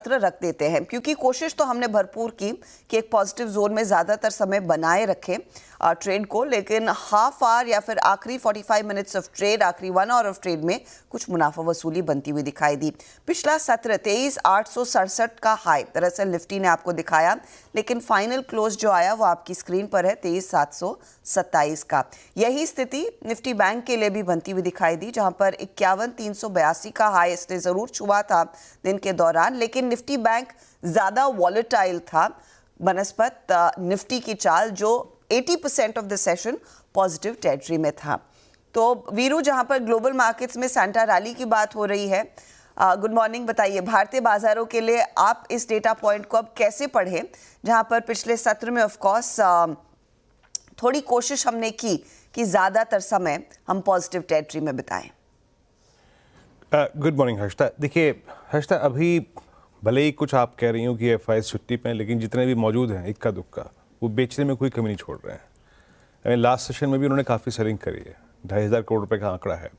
रख देते हैं, क्योंकि कोशिश तो हमने भरपूर की कि एक पॉजिटिव जोन में ज़्यादातर समय बनाए रखें ट्रेड को, लेकिन हाफ आवर या फिर आखिरी 45 मिनट्स ऑफ ट्रेड, आखिरी 1 आवर ऑफ ट्रेड में कुछ मुनाफा वसूली बनती हुई दिखाई दी। पिछला सत्र 23,867 का हाई दरअसल निफ्टी ने आपको दिखाया, लेकिन फाइनल क्लोज जो आया वो आपकी स्क्रीन पर है 23,727 का। यही स्थिति निफ्टी बैंक के लिए भी बनती हुई दिखाई दी, जहां पर 51,382 का हाई इसने ज़रूर छुआ था दिन के दौरान, लेकिन निफ्टी बैंक ज़्यादा वॉलेटाइल था बनस्पत निफ्टी की चाल जो 80% of the session positive territory में था। तो वीरू, जहां पर ग्लोबल मार्केट्स में सांता रैली की बात हो रही है, गुड मॉर्निंग, बताइए भारतीय बाजारों के लिए आप इस डेटा पॉइंट को अब कैसे पढ़ें, जहां पर पिछले सत्र में ऑफ कोर्स थोड़ी कोशिश हमने की कि ज़्यादातर समय हम पॉजिटिव टेरिटरी में बिताएं। Good morning Harshita. देखिए हर्षिता, अभी भले ही कुछ आप कह रही हो कि एफआई छुट्टी पे हैं, लेकिन जितने भी मौजूद हैं इक्का दुक्का वो बेचने में कोई कमी नहीं छोड़ रहे हैं। लास्ट सेशन में भी उन्होंने काफ़ी सेलिंग करी है, 2,500 करोड़ रुपए का आंकड़ा है।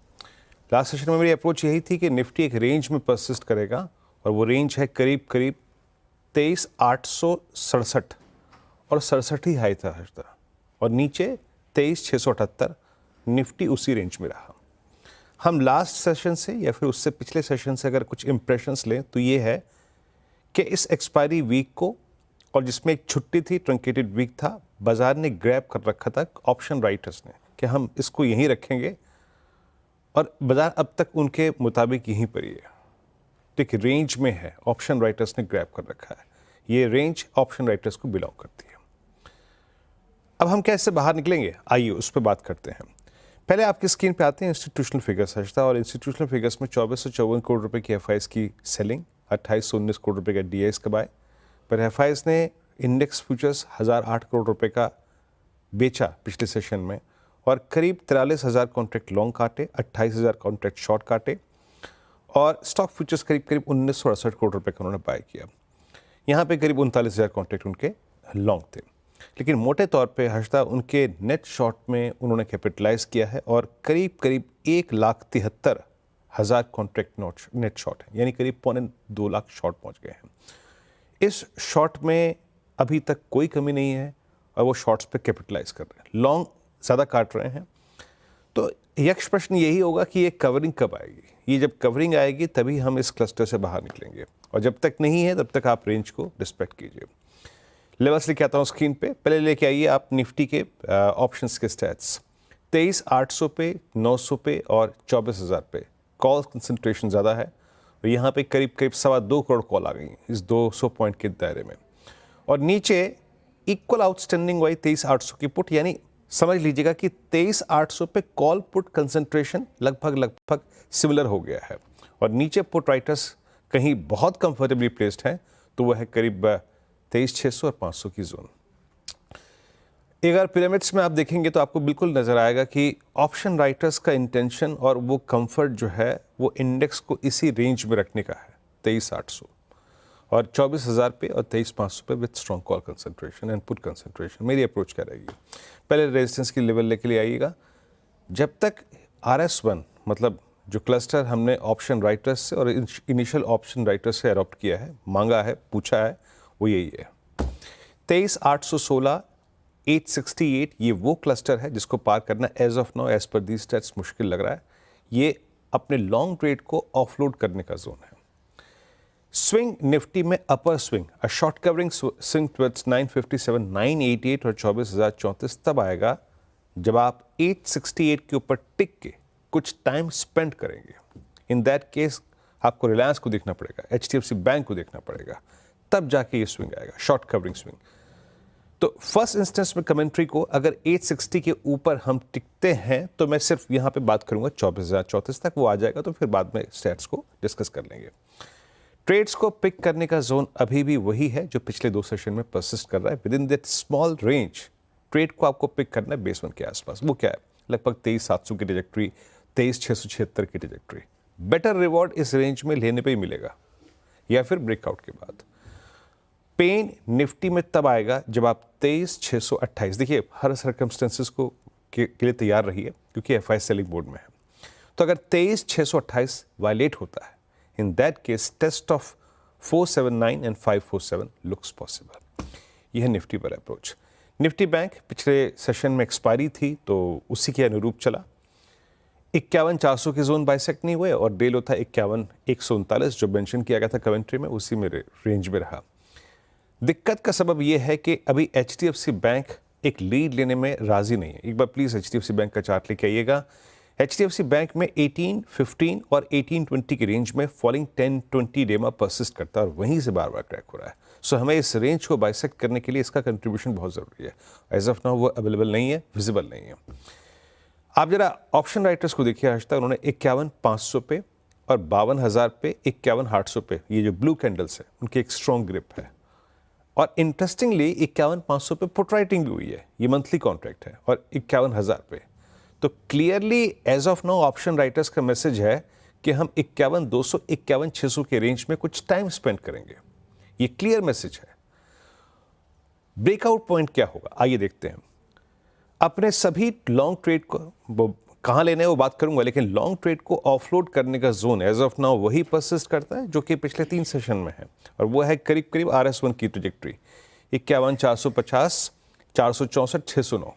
लास्ट सेशन में मेरी अप्रोच यही थी कि निफ्टी एक रेंज में परसिस्ट करेगा, और वो रेंज है करीब करीब 23,867 और 67 ही हाई था हर्षिता, और नीचे 23,678। निफ्टी उसी रेंज में रहा। हम लास्ट सेशन से या फिर उससे पिछले सेशन से अगर कुछ इंप्रेशंस लें तो ये है कि इस एक्सपायरी वीक को, और जिसमें एक छुट्टी थी, ट्रंकेटेड वीक था, बाजार ने ग्रैब कर रखा था ऑप्शन राइटर्स ने कि हम इसको यहीं रखेंगे, और बाजार अब तक उनके मुताबिक यहीं पर ही है। ठीक, रेंज में है, ऑप्शन राइटर्स ने ग्रैब कर रखा है। ये रेंज ऑप्शन राइटर्स को बिलोंग करती है। अब हम कैसे बाहर निकलेंगे, आइए उस पर बात करते हैं। पहले आपकी स्क्रीन पे आते हैं इंस्टीट्यूशनल फिगर्स हर्षिता, और इंस्टीट्यूशनल फिगर्स में 2454 करोड़ रुपए की एफआईएस की सेलिंग, 2819 करोड़ रुपए का डीआईएस का बाय, पर एफआईएस ने इंडेक्स फ्यूचर्स 1008 करोड़ रुपए का बेचा पिछले सेशन में, और करीब 43,000 कॉन्ट्रैक्ट लॉन्ग काटे, 28,000 कॉन्ट्रैक्ट शॉर्ट काटे, और स्टॉक फ्यूचर्स करीब करीब 1968 करोड़ रुपए का उन्होंने बाय किया। यहाँ पे करीब 39,000 कॉन्ट्रैक्ट उनके लॉन्ग थे। लेकिन मोटे तौर पे हर्षिता उनके नेट शॉर्ट में उन्होंने कैपिटलाइज किया है, और करीब करीब 1,73,000 कॉन्ट्रैक्ट नेट शॉर्ट है, यानी करीब 2.25 लाख शॉर्ट पहुंच गए हैं। इस शॉर्ट में अभी तक कोई कमी नहीं है, और वो शॉर्ट्स पे कैपिटलाइज कर रहे हैं, लॉन्ग ज़्यादा काट रहे हैं। तो यक्ष प्रश्न यही होगा कि ये कवरिंग कब आएगी। ये जब कवरिंग आएगी तभी हम इस क्लस्टर से बाहर निकलेंगे, और जब तक नहीं है तब तक आप रेंज को रिस्पेक्ट कीजिए। लेवल्स लेके आता हूँ स्क्रीन पे। पहले लेके आइए आप निफ्टी के ऑप्शंस के स्टैट्स। 23,800 पे, 900 पे और 24,000 पे कॉल कंसंट्रेशन ज़्यादा है, और यहाँ पे करीब करीब 2.25 करोड़ कॉल आ गई इस 200 पॉइंट के दायरे में। और नीचे इक्वल आउटस्टैंडिंग वाई 23,800 की पुट, यानी समझ लीजिएगा कि 23,800 पे कॉल पुट कंसंट्रेशन लगभग सिमिलर हो गया है, और नीचे पुट राइटर्स कहीं बहुत कंफर्टेबली प्लेस्ड हैं, तो वह है करीब 23,600 और 500 की जोन। अगर पिरामिड्स में आप देखेंगे तो आपको बिल्कुल नजर आएगा कि ऑप्शन राइटर्स का इंटेंशन और वो कंफर्ट जो है वो इंडेक्स को इसी रेंज में रखने का है, 23,800 और 24,000 पे और 23,500 पे with strong call concentration and put concentration. मेरी अप्रोच क्या रहेगी, पहले रेजिस्टेंस की लेवल लेके लिए आइएगा। जब तक RS1 मतलब जो क्लस्टर हमने ऑप्शन राइटर्स से और इनिशियल ऑप्शन राइटर्स से अडॉप्ट किया है, मांगा है, पूछा है, वो यही है 23,816, 868। ये वो क्लस्टर है जिसको पार करना as of now as per the stats मुश्किल लग रहा है। ये अपने लॉन्ग ट्रेड को ऑफलोड करने का जोन है। स्विंग निफ्टी में upper swing, a short covering swing towards 957, 988 और 24,034 तब आएगा जब आप 868 के ऊपर टिक के कुछ टाइम स्पेंड करेंगे। इन दैट केस आपको रिलायंस को देखना पड़ेगा, HDFC बैंक को देखना पड़ेगा, तब जाके ये स्विंग आएगा, शॉर्ट कवरिंग स्विंग। तो फर्स्ट इंस्टेंस में कमेंट्री को अगर 860 के ऊपर हम टिकते हैं तो मैं सिर्फ यहाँ पे बात करूंगा 24,034 तक, वो आ जाएगा तो फिर बाद में स्टैट्स को डिस्कस कर लेंगे। ट्रेड्स को पिक करने का जोन अभी भी वही है जो पिछले 2 सेशन में परसिस्ट कर रहा है। With in that small range trade को आपको पिक करना है बेस 1 के आसपास। वो क्या है, लगभग 23,700 की ट्रेजेक्ट्री, 23,676 की ट्रेजेक्ट्री। बेटर रिवॉर्ड इस रेंज में लेने पे ही मिलेगा या फिर ब्रेकआउट के बाद। पेन निफ्टी में तब आएगा जब आप 23,628, देखिए हर सर्कमस्टेंसेस को के लिए तैयार रहिए क्योंकि एफआई सेलिंग मोड में है। तो अगर 23,628 वायलेट होता है, in that case test of 479 and 547 looks possible. यह है निफ्टी पर अप्रोच। निफ्टी बैंक पिछले सेशन में एक्सपायरी थी तो उसी के अनुरूप चला। 51,400 के जोन बाइसेक्ट नहीं हुए और डे लो था 51,139 जो मेंशन किया गया था कमेंट्री में, उसी में रेंज में रहा। दिक्कत का सबब यह है कि अभी HDFC बैंक एक लीड लेने में राजी नहीं है। एक बार प्लीज HDFC बैंक का चार्ट लेके आइएगा। HDFC बैंक में 1815 और 1820 की रेंज में फॉलिंग 10-20 डेमा परसिस्ट करता है और वहीं से बार बार क्रैक हो रहा है। सो हमें इस रेंज को बाइसेक्ट करने के लिए इसका कंट्रीब्यूशन बहुत जरूरी है। एज ऑफ नाउ वो अवेलेबल नहीं है, विजिबल नहीं है। आप जरा ऑप्शन राइटर्स को देखिए, आज तक उन्होंने 51,500 पे और 52,000 पे, 51,800 पे, ये जो ब्लू कैंडल्स है उनकी एक स्ट्रॉन्ग ग्रिप है। और इंटरेस्टिंगली 51,500 पे पुट राइटिंग भी हुई है, ये मंथली कॉन्ट्रैक्ट है, और 51,000 पे। तो clearly as of now option writers का मैसेज है कि हम 51,200, 51,600 के रेंज में कुछ टाइम स्पेंड करेंगे। ये क्लियर मैसेज है। ब्रेकआउट पॉइंट क्या होगा आइए देखते हैं। अपने सभी लॉन्ग ट्रेड को वो कहाँ लेने हैं वो बात करूंगा, लेकिन लॉन्ग ट्रेड को ऑफलोड करने का जोन एज ऑफ नाउ वही परसिस्ट करता है जो कि पिछले 3 सेशन में है, और वो है करीब करीब RS1 की ट्रैजेक्टरी 51,450, 464, 609।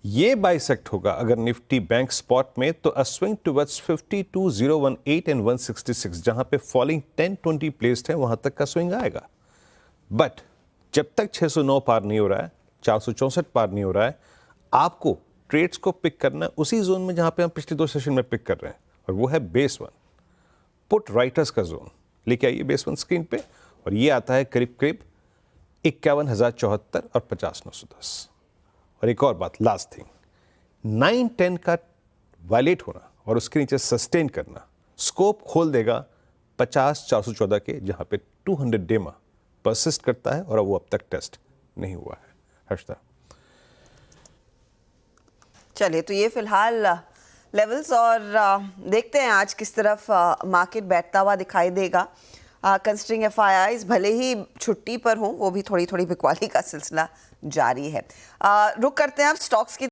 ये बाइसेक्ट होगा अगर निफ्टी बैंक स्पॉट में तो अ स्विंग टुवर्ड्स 52,018 एंड 166, जहां पे फॉलिंग 10-20 प्लेस्ड है वहां तक का स्विंग आएगा। बट जब तक 609 पार नहीं हो रहा है, 464 पार नहीं हो रहा है, आपको ट्रेड्स को पिक करना उसी जोन में जहां पे हम पिछले 2 सेशन में पिक कर रहे हैं, और वो है बेस 1 पुट राइटर्स का जोन। लेके आइए बेस 1 स्क्रीन पे, और ये आता है करीब करीब 51,074 और 50,910। और एक और बात, लास्ट थिंग, 9-10 का वायलेट होना और उसके नीचे सस्टेन करना स्कोप खोल देगा 50,414 के, जहां पे 200 डेमा परसिस्ट करता है और वो अब तक टेस्ट नहीं हुआ है। हर्षदा, चलिए तो ये फिलहाल लेवल्स, और देखते हैं आज किस तरफ मार्केट बैठता हुआ दिखाई देगा। कंसिडरिंग FIIs भले ही छुट्टी पर हों, वो भी थोड़ी थोड़ी बिकवाली का सिलसिला जारी है। रुक करते हैं आप स्टॉक्स की